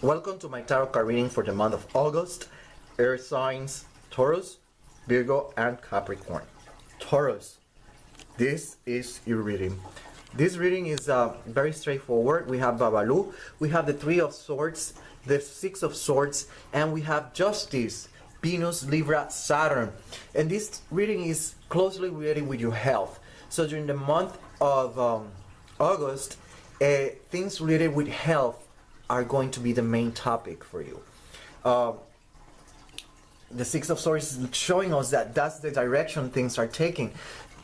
Welcome to my tarot card reading for the month of August. Air signs Taurus, Virgo, and Capricorn. Taurus, this is your reading. This reading is very straightforward. We have Babalu, we have the Three of Swords, the Six of Swords, and we have Justice, Venus, Libra, Saturn. And this reading is closely related with your health. So during the month of August, things related with health are going to be the main topic for you. The Six of Swords is showing us that that's the direction things are taking.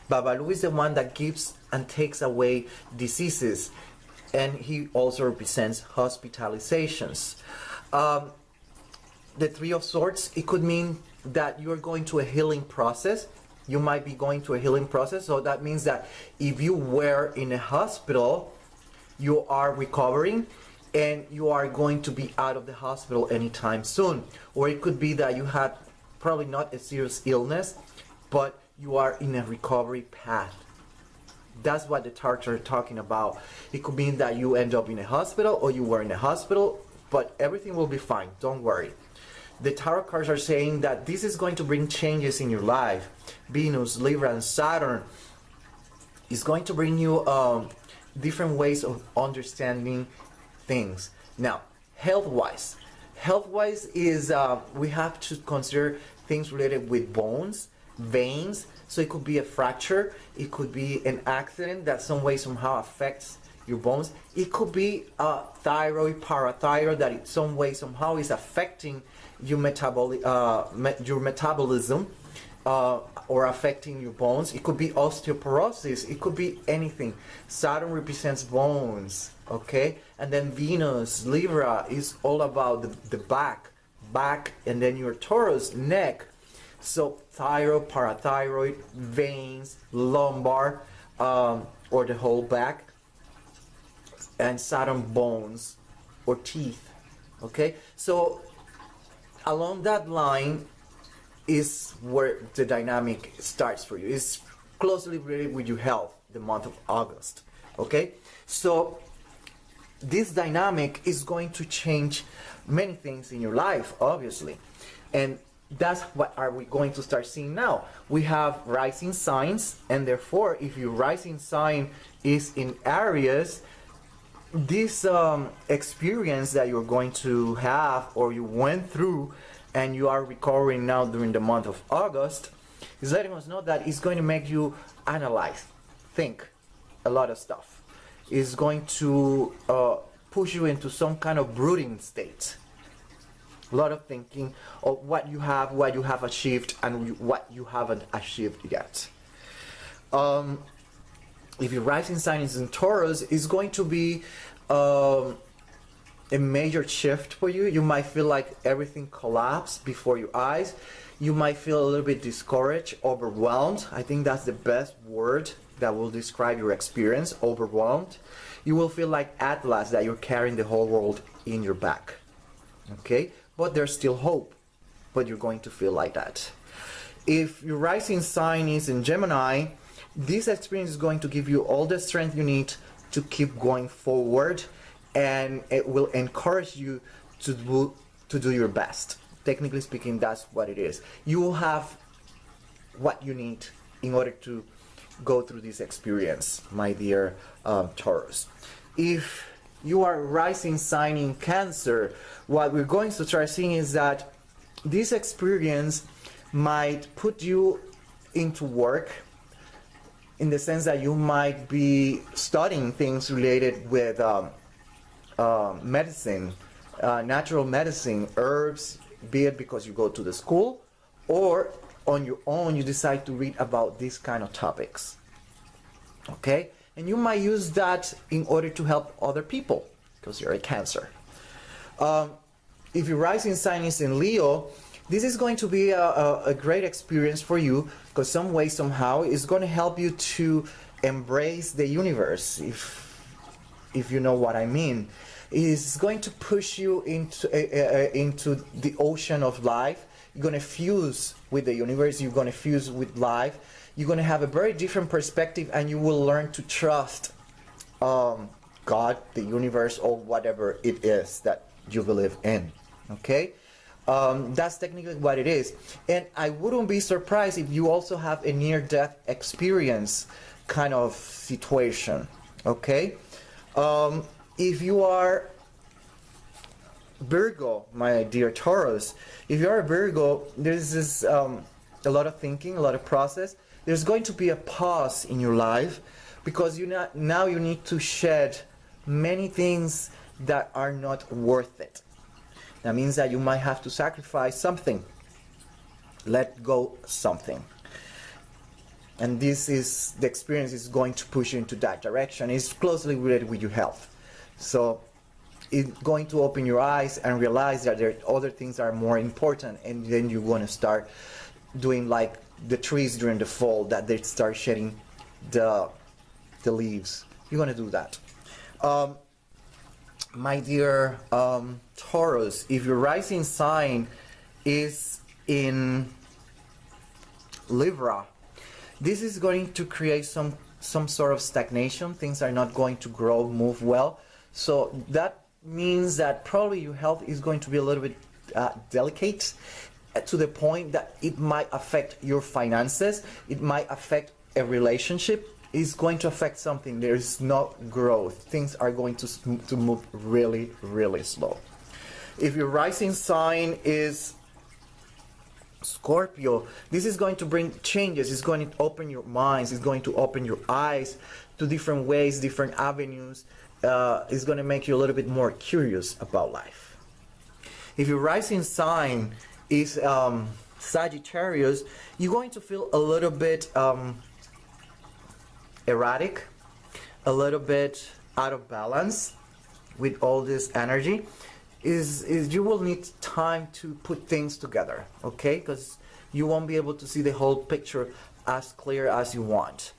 Babalu is the one that gives and takes away diseases, and he also represents hospitalizations. The Three of Swords, it could mean that you're going to a healing process. You might be going to a healing process, so that means that if you were in a hospital, you are recovering and you are going to be out of the hospital anytime soon. Or it could be that you had probably not a serious illness, but you are in a recovery path. That's what the tarot are talking about. It could mean that you end up in a hospital or you were in a hospital, but everything will be fine, don't worry. The tarot cards are saying that this is going to bring changes in your life. Venus, Libra, and Saturn is going to bring you different ways of understanding things. Now, health-wise is we have to consider things related with bones, veins. So it could be a fracture, it could be an accident that some way somehow affects your bones. It could be thyroid, parathyroid, that in some way somehow is affecting your metabolism or affecting your bones. It could be osteoporosis, it could be anything. Saturn represents bones, okay? And then Venus, Libra is all about the back, and then your Taurus, neck. So thyroid, parathyroid, veins, lumbar, or the whole back, and Saturn, bones or teeth, okay? So along that line is where the dynamic starts for you. It's closely related with your health, the month of August, okay? So this dynamic is going to change many things in your life, obviously, and that's what are we going to start seeing now. We have rising signs, and therefore if your rising sign is in Aries, this experience that you're going to have or you went through and you are recovering now during the month of August is letting us know that it's going to make you analyze, think a lot of stuff. It's going to push you into some kind of brooding state. A lot of thinking of what you have achieved, and what you haven't achieved yet. If your rising sign is in Taurus, it's going to be a major shift for you. You might feel like everything collapsed before your eyes. You might feel a little bit discouraged, overwhelmed. I think that's the best word that will describe your experience, overwhelmed. You will feel like Atlas, that you're carrying the whole world in your back. Okay? But there's still hope, but you're going to feel like that. If your rising sign is in Gemini, this experience is going to give you all the strength you need to keep going forward, and it will encourage you to do your best. Technically speaking, that's what it is. You will have what you need in order to go through this experience, my dear Taurus. If you are rising sign in Cancer, what we're going to start seeing is that this experience might put you into work, in the sense that you might be studying things related with medicine, natural medicine, herbs, be it because you go to the school or on your own you decide to read about these kind of topics, okay? And you might use that in order to help other people because you're a Cancer. If your rising sign is in Leo, this is going to be a great experience for you, because some way, somehow, it's going to help you to embrace the universe, if you know what I mean. It's going to push you into the ocean of life. You're going to fuse with the universe. You're going to fuse with life. You're going to have a very different perspective, and you will learn to trust God, the universe, or whatever it is that you believe in. Okay, that's technically what it is. And I wouldn't be surprised if you also have a near-death experience kind of situation. Okay, if you are Virgo, my dear Taurus, if you are a Virgo, there's this a lot of thinking, a lot of process. There's going to be a pause in your life because now you need to shed many things that are not worth it. That means that you might have to sacrifice something, let go something. And this is, the experience is going to push you into that direction. It's closely related with your health. So it's going to open your eyes and realize that there are other things that are more important, and then you want to start doing like the trees during the fall, that they start shedding the leaves. You're going to do that. My dear Taurus, if your rising sign is in Libra, this is going to create some sort of stagnation. Things are not going to grow, move well. So that means that probably your health is going to be a little bit delicate, to the point that it might affect your finances, it might affect a relationship, it's going to affect something. There is no growth. Things are going to move really, really slow. If your rising sign is Scorpio, this is going to bring changes. It's going to open your minds. It's going to open your eyes to different ways, different avenues. It's going to make you a little bit more curious about life. If your rising sign is Sagittarius, you're going to feel a little bit erratic, a little bit out of balance with all this energy. Is you will need time to put things together, okay? Because you won't be able to see the whole picture as clear as you want.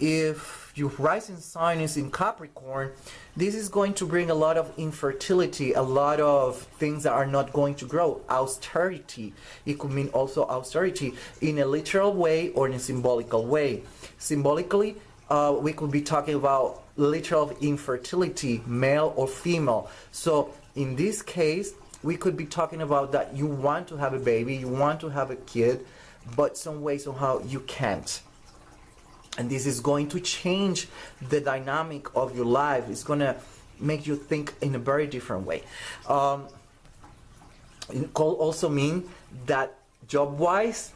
If your rising sign is in Capricorn, this is going to bring a lot of infertility, a lot of things that are not going to grow. Austerity. It could mean also austerity in a literal way or in a symbolical way. Symbolically, we could be talking about literal infertility, male or female. So in this case, we could be talking about that you want to have a baby, you want to have a kid, but some way, somehow you can't. And this is going to change the dynamic of your life. It's going to make you think in a very different way. It could also mean that job-wise,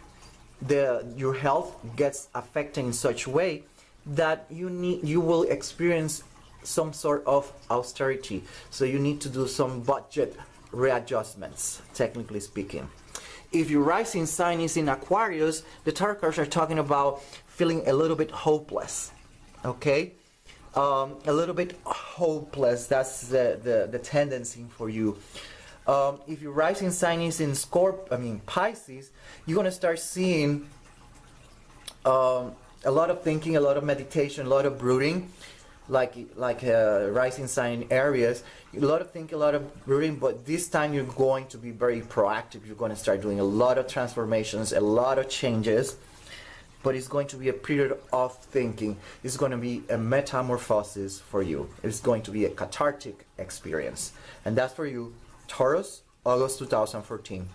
your health gets affected in such a way that you will experience some sort of austerity. So you need to do some budget readjustments, technically speaking. If your rising sign is in Aquarius, the tarot cards are talking about feeling a little bit hopeless. Okay? A little bit hopeless. That's the tendency for you. If your rising sign is in Pisces, you're going to start seeing a lot of thinking, a lot of meditation, a lot of brooding, like rising sign Aries. A lot of thinking, a lot of brooding, but this time you're going to be very proactive. You're going to start doing a lot of transformations, a lot of changes, but it's going to be a period of thinking. It's going to be a metamorphosis for you. It's going to be a cathartic experience. And that's for you, Taurus, August 2014.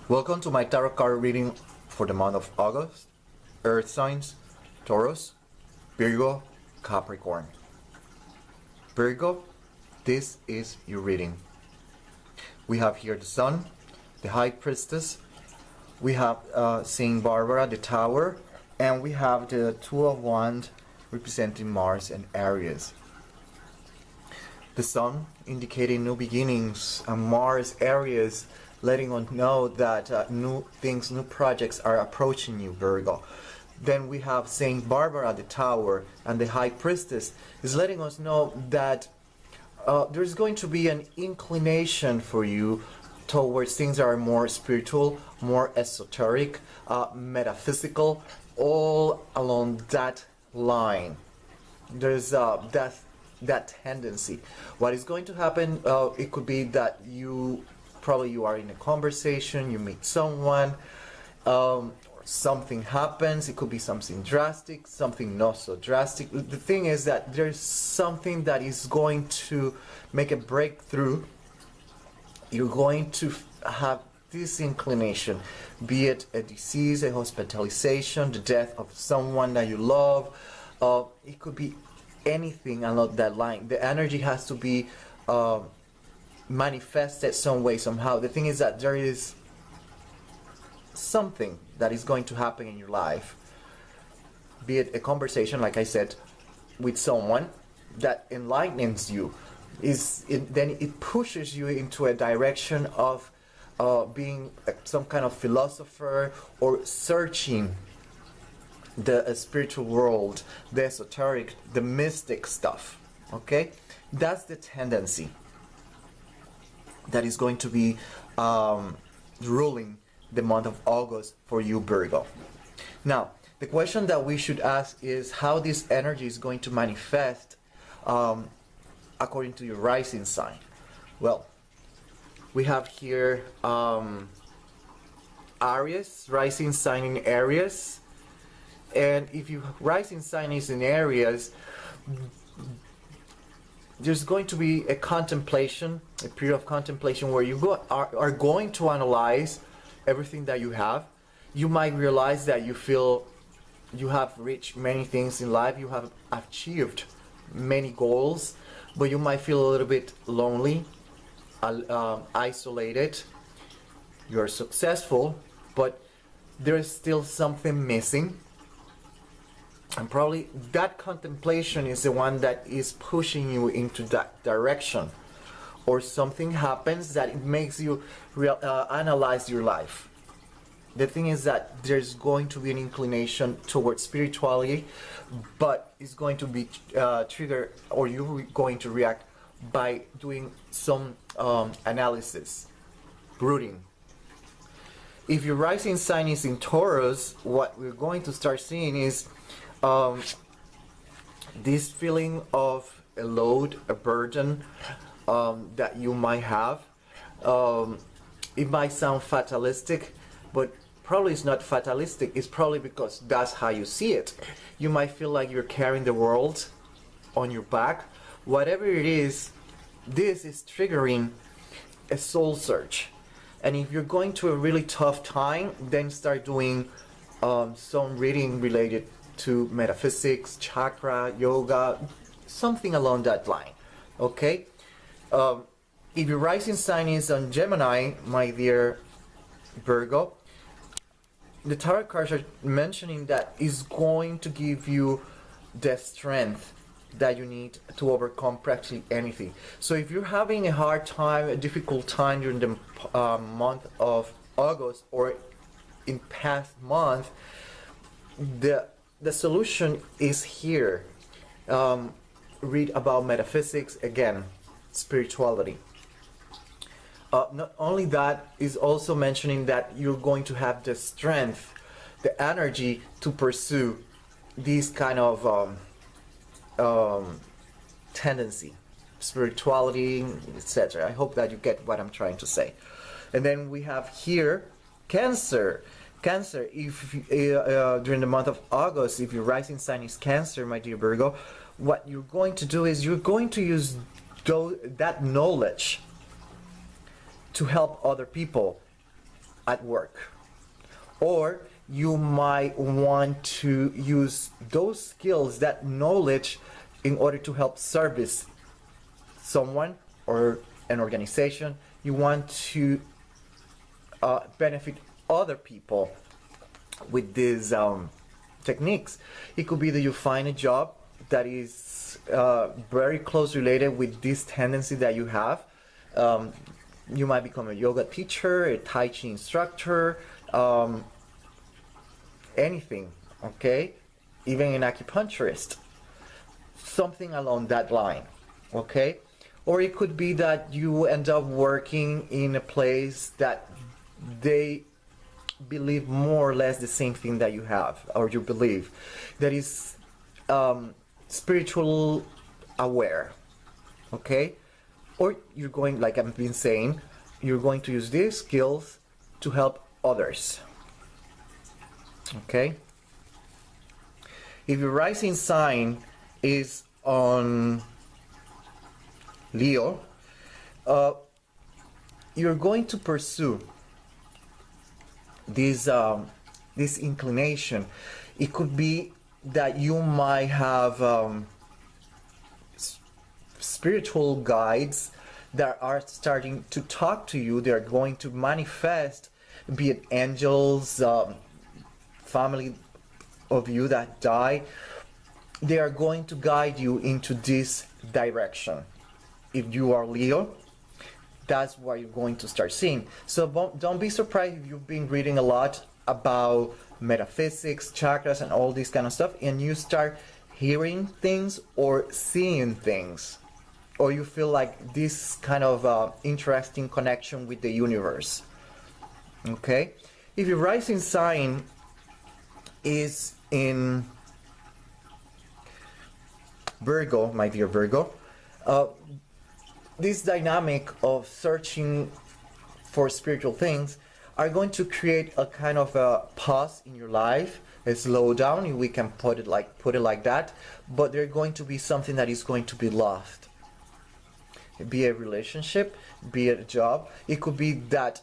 Welcome to my tarot card reading for the month of August. Earth signs, Taurus, Virgo, Capricorn. Virgo, this is your reading. We have here the Sun, the High Priestess, we have Saint Barbara, the Tower, and we have the Two of Wands representing Mars and Aries. The Sun indicating new beginnings, and Mars, Aries, letting us know that new things, new projects are approaching you, Virgo. Then we have Saint Barbara, the Tower, and the High Priestess is letting us know that there's going to be an inclination for you towards things that are more spiritual, more esoteric, metaphysical, all along that line. There's that tendency. What is going to happen, it could be that you are in a conversation, you meet someone, something happens. It could be something drastic, something not so drastic. The thing is that there's something that is going to make a breakthrough. You're going to have this inclination, be it a disease, a hospitalization, the death of someone that you love. It could be anything along that line. The energy has to be manifested some way, somehow. The thing is that there is something that is going to happen in your life, be it a conversation, like I said, with someone that enlightens you. Then it pushes you into a direction of being some kind of philosopher or searching the spiritual world, the esoteric, the mystic stuff. Okay, that's the tendency that is going to be ruling the month of August for you, Virgo. Now, the question that we should ask is how this energy is going to manifest according to your rising sign. Well, we have here Aries, rising sign in Aries. And if your rising sign is in Aries, there's going to be a contemplation, a period of contemplation where you are going to analyze everything that you have. You might realize that you feel you have reached many things in life, you have achieved many goals, but you might feel a little bit lonely, isolated. You're successful, but there is still something missing. And probably that contemplation is the one that is pushing you into that direction. Or something happens that it makes you analyze your life. The thing is that there's going to be an inclination towards spirituality, but it's going to be triggered, or you're going to react by doing some analysis, brooding. If your rising sign is in Taurus, what we're going to start seeing is this feeling of a load, a burden that you might have. It might sound fatalistic, but probably it's not fatalistic. It's probably because that's how you see it. You might feel like you're carrying the world on your back. Whatever it is, this is triggering a soul search. And if you're going through a really tough time, then start doing some reading related to metaphysics, chakra, yoga, something along that line. Okay? If your rising sign is on Gemini, my dear Virgo, the tarot cards are mentioning that is going to give you the strength that you need to overcome practically anything. So if you're having a hard time, a difficult time during the month of August or in past month, the solution is here. Read about metaphysics, again, spirituality. Not only that, is also mentioning that you're going to have the strength, the energy to pursue these kind of tendency, spirituality, etc. I hope that you get what I'm trying to say. And then we have here Cancer. Cancer, if during the month of August, if your rising sign is Cancer, my dear Virgo, what you're going to do is you're going to use that knowledge to help other people at work. Or you might want to use those skills, that knowledge, in order to help service someone or an organization. You want to benefit other people with these techniques. It could be that you find a job that is very close related with this tendency that you have. You might become a yoga teacher, a Tai Chi instructor, anything, okay? Even an acupuncturist. Something along that line, okay? Or it could be that you end up working in a place that they believe more or less the same thing that you have, or you believe, that is spiritual aware, okay? Or you're going, like I've been saying, you're going to use these skills to help others. Okay? If your rising sign is on Leo, you're going to pursue this inclination. It could be that you might have spiritual guides that are starting to talk to you. They're going to manifest, be it angels, family of you that die. They are going to guide you into this direction. If you are Leo, that's what you're going to start seeing. So don't be surprised if you've been reading a lot about metaphysics, chakras, and all this kind of stuff, and you start hearing things or seeing things, or you feel like this kind of interesting connection with the universe. Okay? If your rising sign is in Virgo, my dear Virgo, this dynamic of searching for spiritual things are going to create a kind of a pause in your life, a slowdown, we can put it like that, but there's going to be something that is going to be lost. Be a relationship, be it a job. It could be that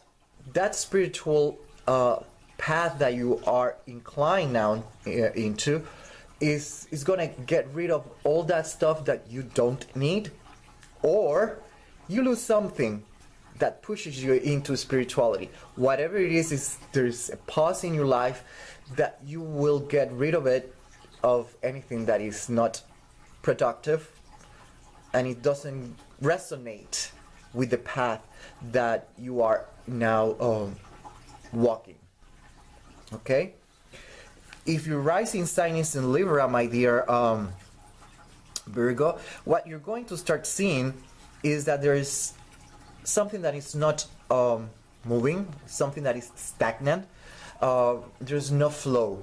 spiritual path that you are inclined now into is going to get rid of all that stuff that you don't need, or you lose something that pushes you into spirituality. Whatever it is there's a pause in your life that you will get rid of it, of anything that is not productive and it doesn't resonate with the path that you are now walking. Okay? If your rising sign is in Libra, my dear Virgo, what you're going to start seeing is that there is something that is not moving, something that is stagnant. There's no flow.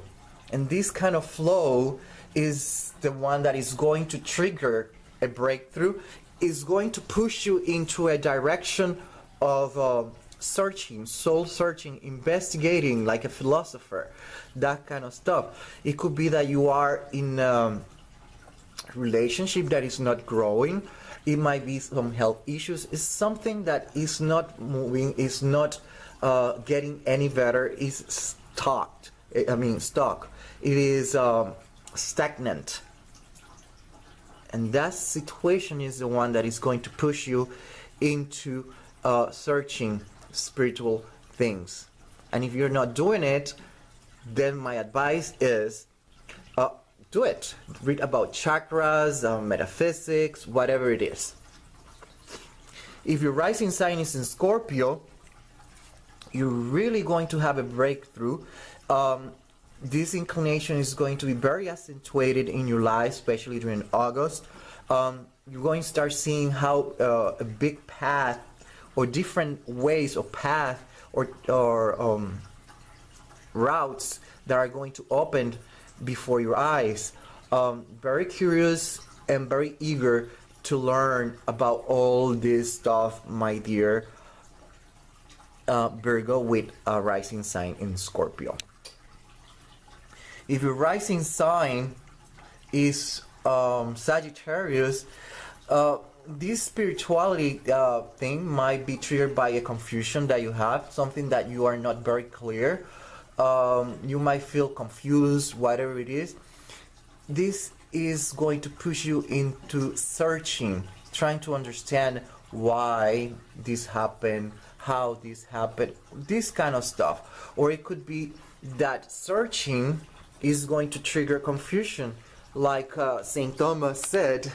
And this kind of flow is the one that is going to trigger a breakthrough, is going to push you into a direction of searching, soul searching, investigating like a philosopher, that kind of stuff. It could be that you are in a relationship that is not growing. It might be some health issues. It's something that is not moving, is not getting any better, is stuck. It is stagnant. And that situation is the one that is going to push you into searching spiritual things. And if you're not doing it, then my advice is do it. Read about chakras, metaphysics, whatever it is. If your rising sign is in Scorpio, you're really going to have a breakthrough. This inclination is going to be very accentuated in your life, especially during August. You're going to start seeing how a big path or different ways of path or routes that are going to open before your eyes. Very curious and very eager to learn about all this stuff, my dear Virgo with a rising sign in Scorpio. If your rising sign is Sagittarius, this spirituality thing might be triggered by a confusion that you have, something that you are not very clear. You might feel confused, whatever it is. This is going to push you into searching, trying to understand why this happened, how this happened, this kind of stuff. Or it could be that searching is going to trigger confusion. Like St. Thomas said,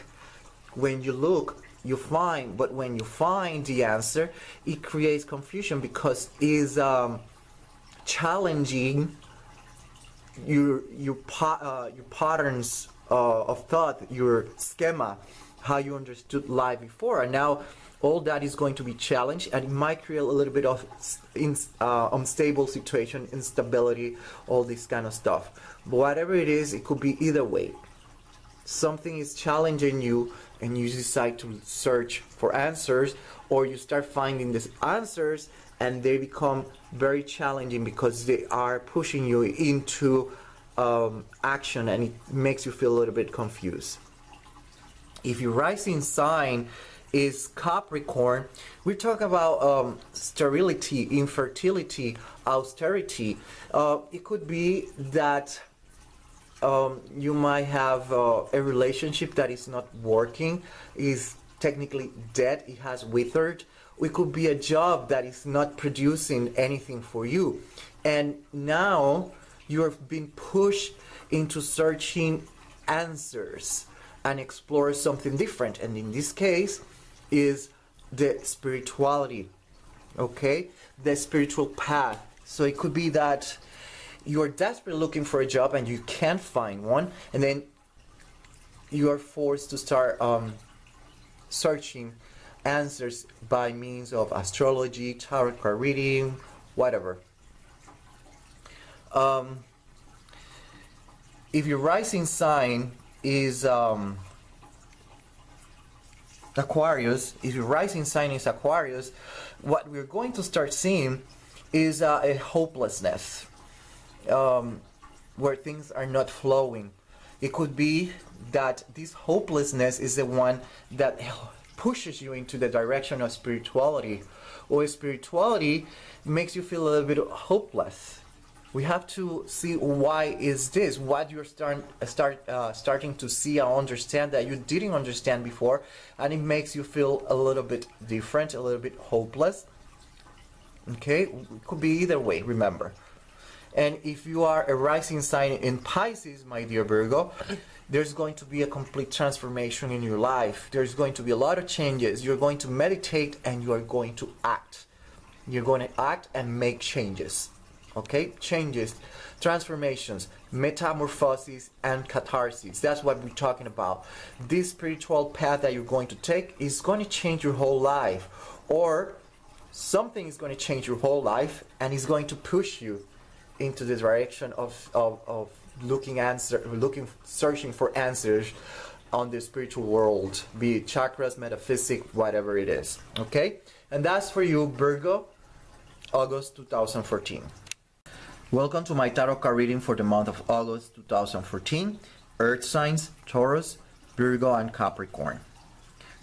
when you look, you find, but when you find the answer, it creates confusion because it's challenging your patterns of thought, your schema, how you understood life before, and now all that is going to be challenged, and it might create a little bit of unstable situation, instability, all this kind of stuff. But whatever it is, it could be either way. Something is challenging you and you decide to search for answers, or you start finding these answers and they become very challenging because they are pushing you into action, and it makes you feel a little bit confused. If your rising sign is Capricorn, we're talking about sterility, infertility, austerity. It could be that you might have a relationship that is not working, is technically dead, it has withered. It could be a job that is not producing anything for you, and now you're being pushed into searching answers and explore something different, and in this case is the spirituality, okay, the spiritual path. So it could be that you're desperately looking for a job and you can't find one, and then you are forced to start searching answers by means of astrology, tarot card reading, whatever. If your rising sign is Aquarius, if your rising sign is Aquarius, what we're going to start seeing is a hopelessness, where things are not flowing. It could be that this hopelessness is the one that pushes you into the direction of spirituality, or spirituality makes you feel a little bit hopeless. We have to see why is this, what you're starting to see and understand that you didn't understand before, and it makes you feel a little bit different, a little bit hopeless. Okay, it could be either way, remember. And if you are a rising sign in Pisces, my dear Virgo, there's going to be a complete transformation in your life. There's going to be a lot of changes. You're going to meditate and you are going to act. You're going to act and make changes. Okay, changes, transformations, metamorphoses, and catharsis. That's what we're talking about. This spiritual path that you're going to take is going to change your whole life, or something is going to change your whole life and is going to push you into the direction of searching for answers on the spiritual world, be it chakras, metaphysics, whatever it is. Okay, and that's for you, Virgo, August 2014. Welcome to my tarot card reading for the month of August 2014. Earth signs, Taurus, Virgo, and Capricorn.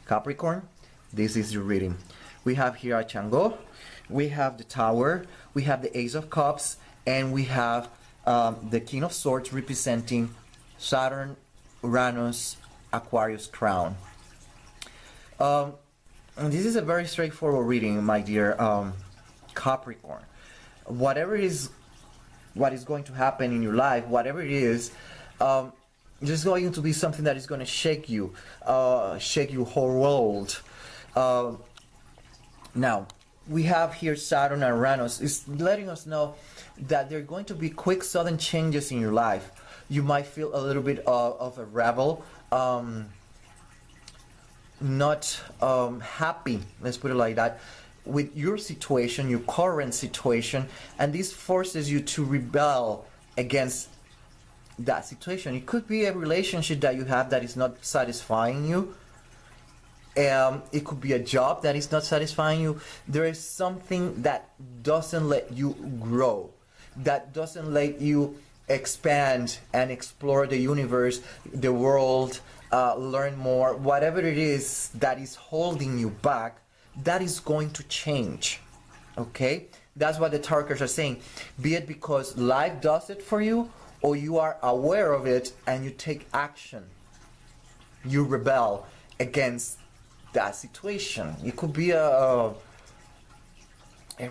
Capricorn, this is your reading. We have here a Chango, we have the Tower, we have the Ace of Cups, and we have the King of Swords representing Saturn, Uranus, Aquarius crown. And this is a very straightforward reading, my dear Capricorn. Whatever is what is going to happen in your life, whatever it is, there's going to be something that is going to shake you, shake your whole world. Now, we have here Saturn and Uranus. It's letting us know that there are going to be quick, sudden changes in your life. You might feel a little bit of a rebel, not happy, let's put it like that, with your situation, your current situation, and this forces you to rebel against that situation. It could be a relationship that you have that is not satisfying you. It could be a job that is not satisfying you. There is something that doesn't let you grow, that doesn't let you expand and explore the universe, the world, learn more. Whatever it is that is holding you back, that is going to change. Okay, that's what the tarot cards are saying. Be it because life does it for you, or you are aware of it and you take action. You rebel against that situation. It could be a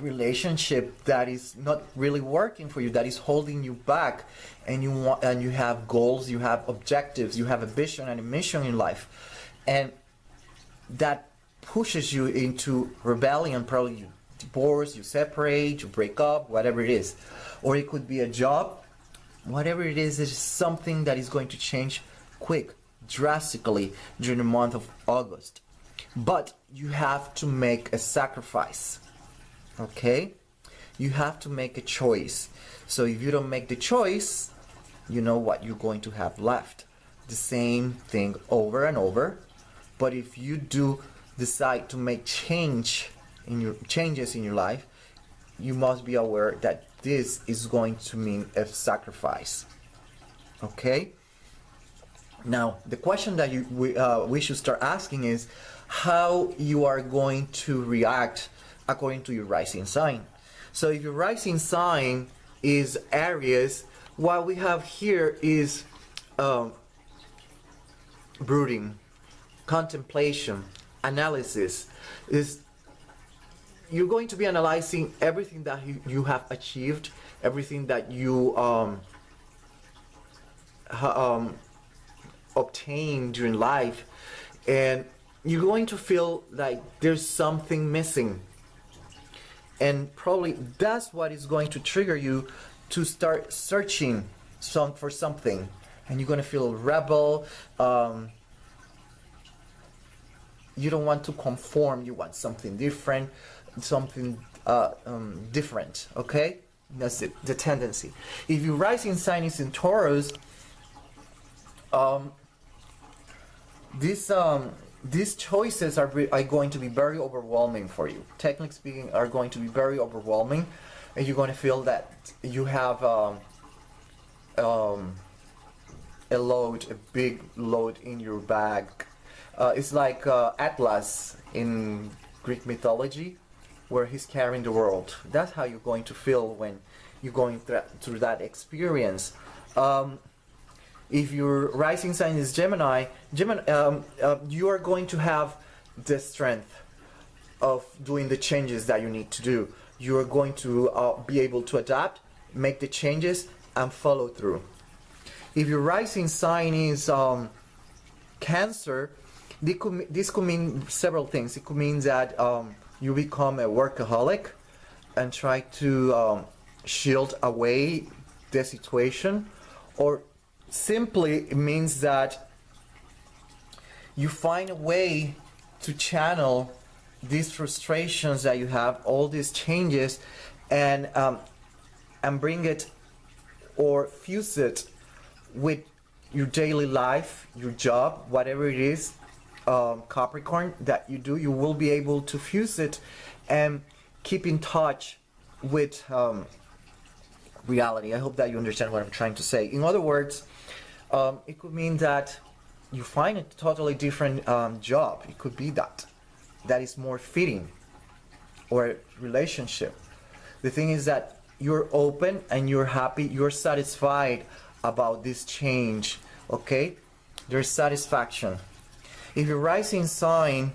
relationship that is not really working for you, that is holding you back, and you have goals, you have objectives, you have a vision and a mission in life, and that pushes you into rebellion. Probably you divorce, you separate, you break up, whatever it is. Or it could be a job. Whatever it is something that is going to change quick, drastically during the month of August. But you have to make a sacrifice. Okay? You have to make a choice. So if you don't make the choice, you know what you're going to have left. The same thing over and over. But if you do decide to make changes in your life, you must be aware that this is going to mean a sacrifice. Okay? Now, the question that we should start asking is how you are going to react according to your rising sign. So if your rising sign is Aries, what we have here is brooding, contemplation, analysis. Is you're going to be analyzing everything that you have achieved, everything that you obtained during life, and you're going to feel like there's something missing, and probably that's what is going to trigger you to start searching for something, and you're going to feel rebel. You don't want to conform, you want something different, different, okay? That's it, the tendency. If your rising sign is in Taurus, these choices are going to be very overwhelming for you. Technically speaking, are going to be very overwhelming, and you're going to feel that you have a big load in your bag. It's like Atlas in Greek mythology, where he's carrying the world. That's how you're going to feel when you're going through that experience. If your rising sign is Gemini, you are going to have the strength of doing the changes that you need to do. You are going to be able to adapt, make the changes, and follow through. If your rising sign is Cancer, this could mean several things. It could mean that you become a workaholic and try to shield away the situation, or simply it means that you find a way to channel these frustrations that you have, all these changes, and bring it or fuse it with your daily life, your job, whatever it is, Capricorn, that you do. You will be able to fuse it and keep in touch with reality. I hope that you understand what I'm trying to say. In other words, it could mean that you find a totally different job. It could be that is more fitting, or relationship. The thing is that you're open and you're happy, you're satisfied about this change, okay? There's satisfaction. If your rising sign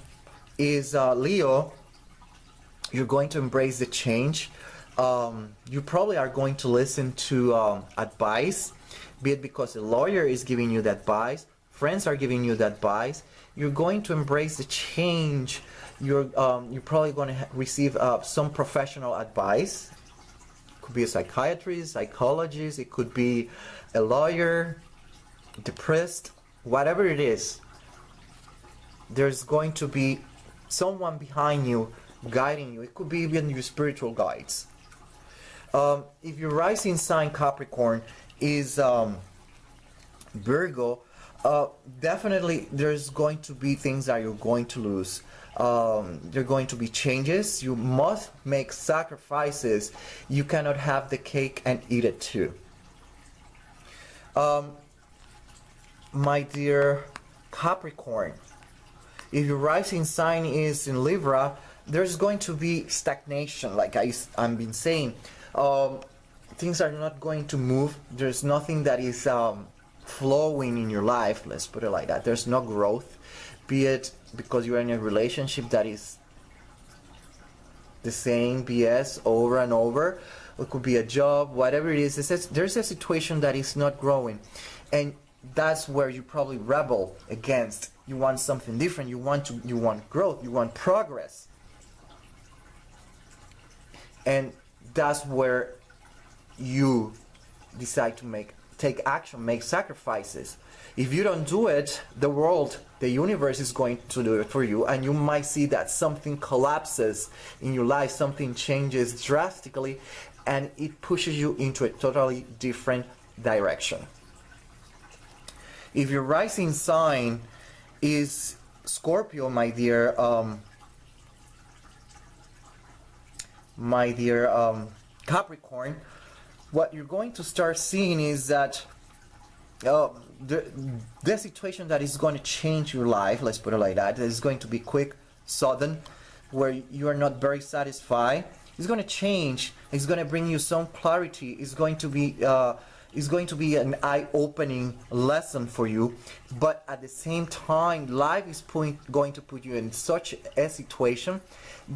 is Leo, you're going to embrace the change. You probably are going to listen to advice, be it because a lawyer is giving you that advice, friends are giving you that advice. You're going to embrace the change. You're probably going to receive some professional advice. It could be a psychiatrist, psychologist, it could be a lawyer, depressed, whatever it is. There's going to be someone behind you guiding you. It could be even your spiritual guides. If your rising sign Capricorn is Virgo, definitely there's going to be things that you're going to lose. There are going to be changes. You must make sacrifices. You cannot have the cake and eat it too. My dear Capricorn, if your rising sign is in Libra, there's going to be stagnation, like I've been saying. Things are not going to move. There's nothing that is flowing in your life, let's put it like that. There's no growth, be it because you're in a relationship that is the same BS over and over. It could be a job, whatever it is. There's a situation that is not growing, and that's where you probably rebel against. You want something different. You want growth. You want progress, and that's where you decide to take action, make sacrifices. If you don't do it, the world, the universe is going to do it for you, and you might see that something collapses in your life, something changes drastically, and it pushes you into a totally different direction. If your rising sign is Scorpio, my dear, my dear Capricorn, what you're going to start seeing is that the situation that is going to change your life, let's put it like that, is going to be quick, sudden, where you are not very satisfied. It's going to change. It's going to bring you some clarity. It's going to be an eye-opening lesson for you. But at the same time, life is going to put you in such a situation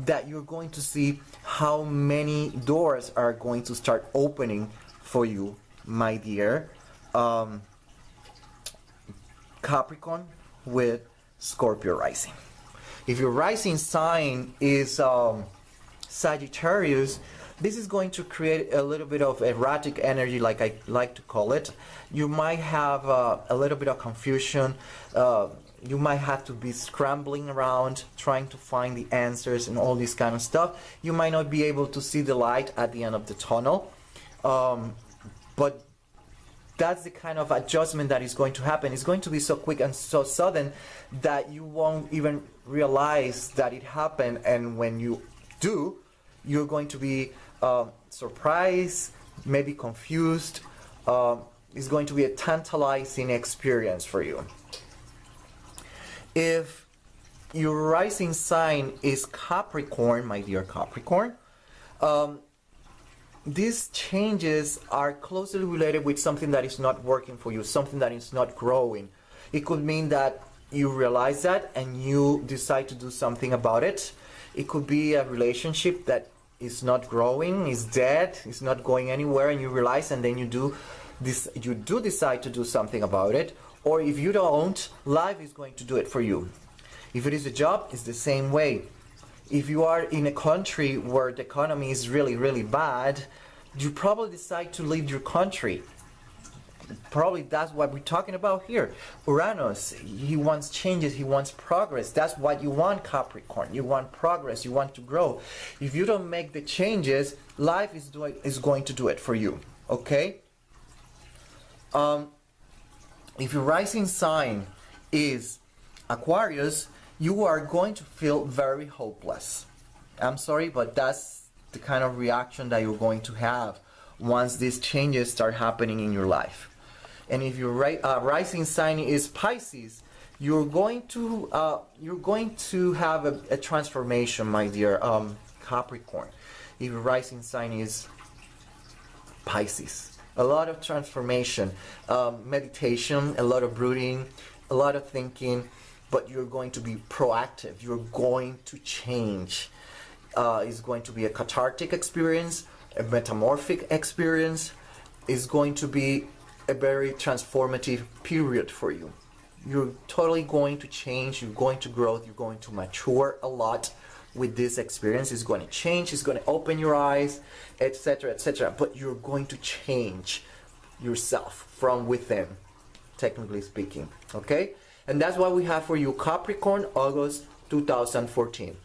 that you're going to see how many doors are going to start opening for you, my dear Capricorn with Scorpio rising. If your rising sign is Sagittarius, this is going to create a little bit of erratic energy, like I like to call it. You might have a little bit of confusion. You might have to be scrambling around trying to find the answers and all this kind of stuff. You might not be able to see the light at the end of the tunnel, but that's the kind of adjustment that is going to happen. It's going to be so quick and so sudden that you won't even realize that it happened, and when you do, you're going to be surprised, maybe confused. It's going to be a tantalizing experience for you. If your rising sign is Capricorn, my dear Capricorn, these changes are closely related with something that is not working for you, something that is not growing. It could mean that you realize that and you decide to do something about it. It could be a relationship that is not growing, is dead, is not going anywhere, and you realize, and then you do decide to do something about it. Or if you don't, life is going to do it for you. If it is a job, it's the same way. If you are in a country where the economy is really, really bad, you probably decide to leave your country. Probably that's what we're talking about here. Uranus, he wants changes, he wants progress. That's what you want, Capricorn. You want progress, you want to grow. If you don't make the changes, life is going to do it for you, okay? If your rising sign is Aquarius, you are going to feel very hopeless. I'm sorry, but that's the kind of reaction that you're going to have once these changes start happening in your life. And if your rising sign is Pisces, you're going to have a transformation, my dear Capricorn. If your rising sign is Pisces, a lot of transformation, meditation, a lot of brooding, a lot of thinking, but you're going to be proactive. You're going to change. It's going to be a cathartic experience, a metamorphic experience. It's going to be a very transformative period for you. You're totally going to change. You're going to grow. You're going to mature a lot with this experience. It's going to change. It's going to open your eyes, etc., etc. But you're going to change yourself from within, technically speaking. Okay? And that's what we have for you, Capricorn, August 2014.